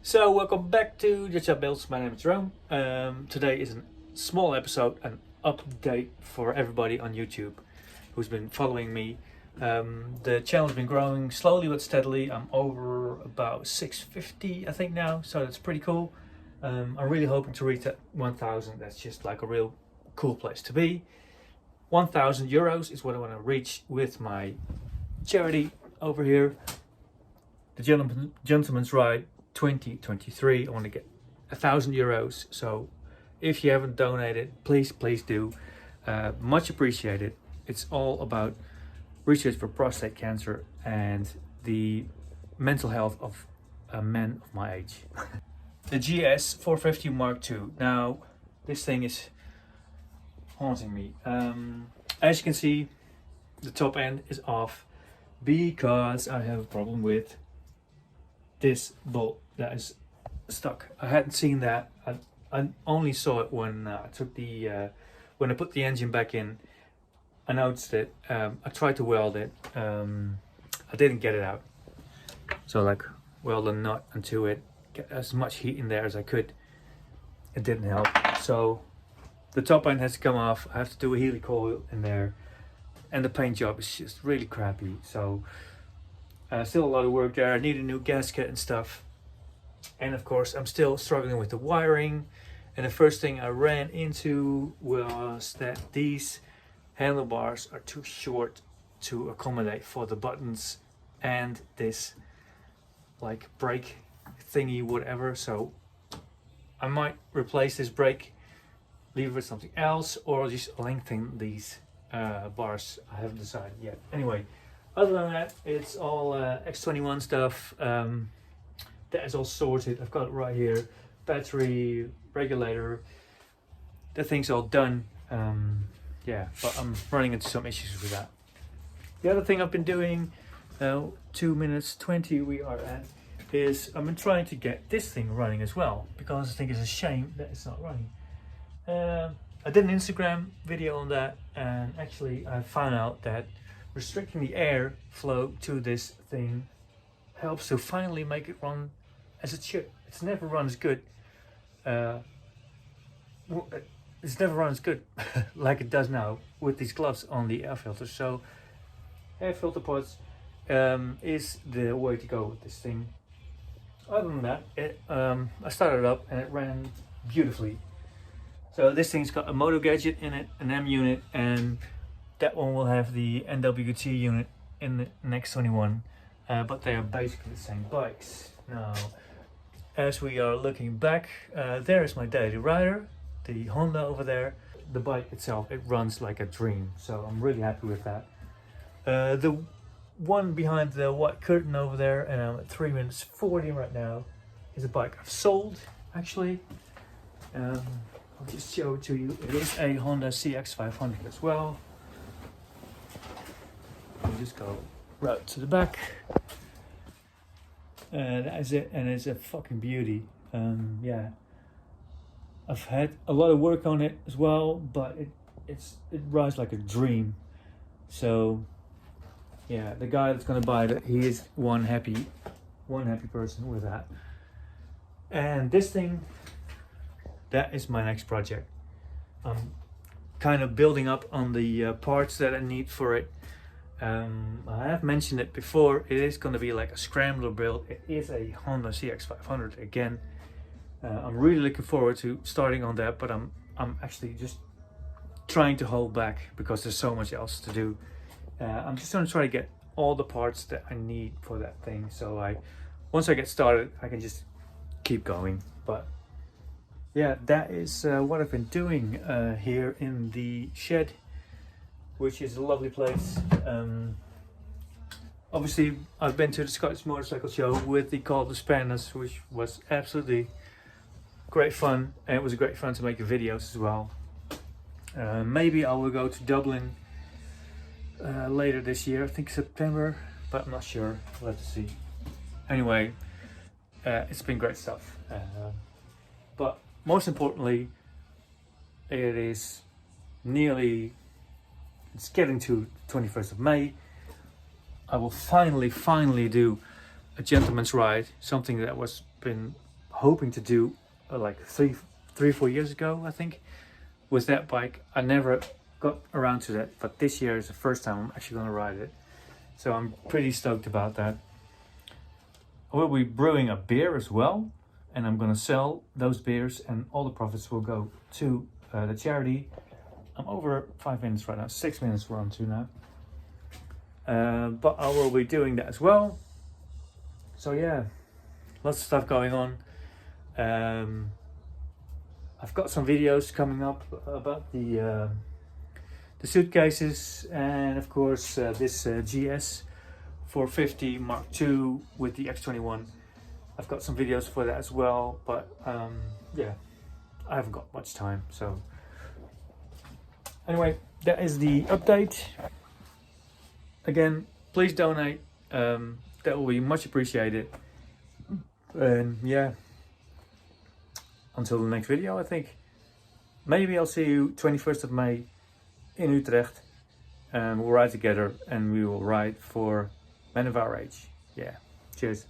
So welcome back to the chat builds. My name is Jerome. Today is a small episode, an update for everybody on YouTube who's been following me. The channel's been growing slowly but steadily. I'm over about 650 I think now, so that's pretty cool. I'm really hoping to reach that 1,000. That's just like a real cool place to be. 1,000 euros is what I want to reach with my charity over here, the Gentlemansride 2023. I want to get 1,000 euros. So if you haven't donated, please do. Much appreciated. It's all about research for prostate cancer and the mental health of men of my age. The GS450 Mark II. Now this thing is haunting me. As you can see, the top end is off because I have a problem with this bolt that is stuck. I hadn't seen that. I only saw it when I took the when I put the engine back in. I noticed it. I tried to weld it. I didn't get it out. So like weld a nut into it, get as much heat in there as I could. It didn't help. So the top end has to come off. I have to do a helicoil in there, and the paint job is just really crappy. So still a lot of work there. I need a new gasket and stuff. And of course I'm still struggling with the wiring. And the first thing I ran into was that these handlebars are too short to accommodate for the buttons and this like brake thingy, whatever. So I might replace this brake, leave it with something else, or just lengthen these bars. I haven't decided yet. Anyway, other than that, it's all X21 stuff. That is all sorted. I've got it right here. Battery, regulator. The thing's all done. Yeah, but I'm running into some issues with that. The other thing I've been doing, 2 minutes 20 we are at, is I've been trying to get this thing running as well, because I think it's a shame that it's not running. I did an Instagram video on that, and actually I found out that restricting the air flow to this thing helps to finally make it run as it should. It's never run as good. It's never run as good like it does now with these gloves on the air filter. So air filter pods is the way to go with this thing. Other than that, I started it up and it ran beautifully. So this thing's got a moto gadget in it, an M unit, and that one will have the NWT unit in the next 21. But they are basically the same bikes. Now, as we are looking back, there is my daily rider, the Honda over there. The bike itself, it runs like a dream, so I'm really happy with that. The one behind the white curtain over there, and I'm at 3 minutes 40 right now, is a bike I've sold, actually. I'll just show it to you. It is a Honda CX500 as well. I'll just go right to the back. That is it, and it's a fucking beauty. Yeah, I've had a lot of work on it as well, but it rides like a dream. So yeah, the guy that's gonna buy it, he is one happy person with that. And this thing, that is my next project. I'm kind of building up on the parts that I need for it. I have mentioned it before. It is going to be like a scrambler build. It is a Honda CX500 again. I'm really looking forward to starting on that, but I'm actually just trying to hold back because there's so much else to do. I'm just going to try to get all the parts that I need for that thing. So once I get started, I can just keep going. But yeah, that is what I've been doing here in the shed, which is a lovely place. Obviously, I've been to the Scottish Motorcycle Show with the Call to Spanners, which was absolutely great fun, and it was great fun to make the videos as well. Maybe I will go to Dublin later this year, I think September, but I'm not sure. We'll have to see. Anyway, it's been great stuff. But most importantly, it's getting to 21st of May. I will finally do a gentleman's ride, something that was been hoping to do like 4 years ago, I think, with that bike. I never got around to that, but this year is the first time I'm actually going to ride it. So I'm pretty stoked about that. I will be brewing a beer as well, and I'm going to sell those beers, and all the profits will go to the charity. I'm over 5 minutes right now, 6 minutes we're on to now. But I will be doing that as well. So yeah, lots of stuff going on. I've got some videos coming up about the suitcases, and of course this GS450 Mark II with the X21. I've got some videos for that as well, but yeah, I haven't got much time. So anyway, that is the update. Again, please donate. That will be much appreciated. And yeah, until the next video, I think. Maybe I'll see you 21st of May in Utrecht. We'll ride together, and we will ride for men of our age. Yeah, cheers.